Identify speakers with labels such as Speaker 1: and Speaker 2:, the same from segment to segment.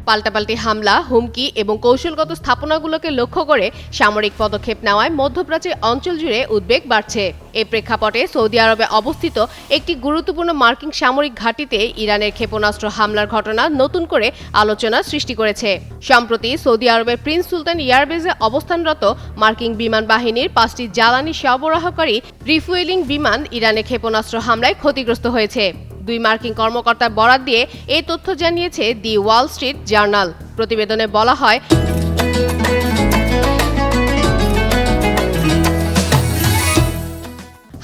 Speaker 1: পাল্টাপাল্টি হামলা, হুমকি এবং কৌশলগত স্থাপনাগুলোকে লক্ষ্য করে সামরিক পদক্ষেপ নেওয়ায় মধ্যপ্রাচ্যের অঞ্চল জুড়ে উদ্বেগ বাড়ছে। এই প্রেক্ষাপটে সৌদি আরবে অবস্থিত একটি গুরুত্বপূর্ণ মার্কিন সামরিক ঘাঁটিতে ইরানের ক্ষেপণাস্ত্র হামলার ঘটনা নতুন করে আলোচনা সৃষ্টি করেছে। সম্প্রতি সৌদি আরবের প্রিন্স সুলতান এয়ারবেজে অবস্থানরত মার্কিন বিমান বাহিনীর 5টি জ্বালানি সরবরাহকারী রিফুয়েলিং বিমান ইরানের ক্ষেপণাস্ত্র হামলায় ক্ষতিগ্রস্ত হয়েছে। 2 মার্কিন কর্মকর্তার বরাত দিয়ে এই তথ্য জানিয়েছে দি ওয়াল স্ট্রিট জার্নাল। প্রতিবেদনে বলা হয়,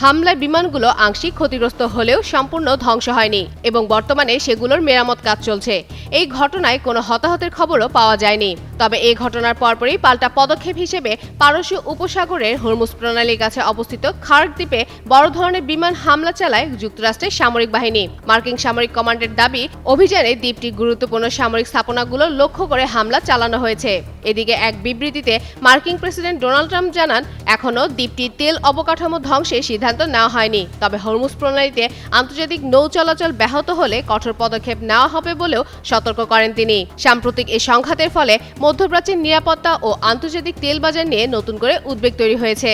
Speaker 1: হামলায় বিমানগুলো আংশিক ক্ষতিগ্রস্ত হলেও সম্পূর্ণ ধ্বংস হয়নি এবং বর্তমানে সেগুলোর মেরামত কাজ চলছে। এই ঘটনায় কোনো হতাহতের খবরও পাওয়া যায়নি। তবে এই ঘটনার পরপরই পাল্টা পদক্ষেপ হিসেবে পারস্য উপসাগরের হরমুজ প্রণালীর কাছে অবস্থিত খার্ক দ্বীপে বড় ধরনের বিমান হামলা চালায় যুক্তরাষ্ট্রের সামরিক বাহিনী। মার্কিন সামরিক কমান্ডের দাবি, অভিযানে দ্বীপটির গুরুত্বপূর্ণ সামরিক স্থাপনাগুলো লক্ষ্য করে হামলা চালানো হয়েছে। এদিকে এক বিবৃতিতে মার্কিন প্রেসিডেন্ট ডোনাল্ড ট্রাম্প জানান, এখনও দ্বীপটির তেল অবকাঠামো ধ্বংসের সিদ্ধান্ত নেওয়া হয়নি। তবে হরমুজ প্রণালীতে আন্তর্জাতিক নৌ চলাচল ব্যাহত হলে কঠোর পদক্ষেপ নেওয়া হবে বলেও সতর্ক করেন তিনি। সাম্প্রতিক এই সংঘাতের ফলে মধ্যপ্রাচ্যের নিরাপত্তা ও আন্তর্জাতিক তেল বাজার নিয়ে নতুন করে উদ্বেগ তৈরি হয়েছে।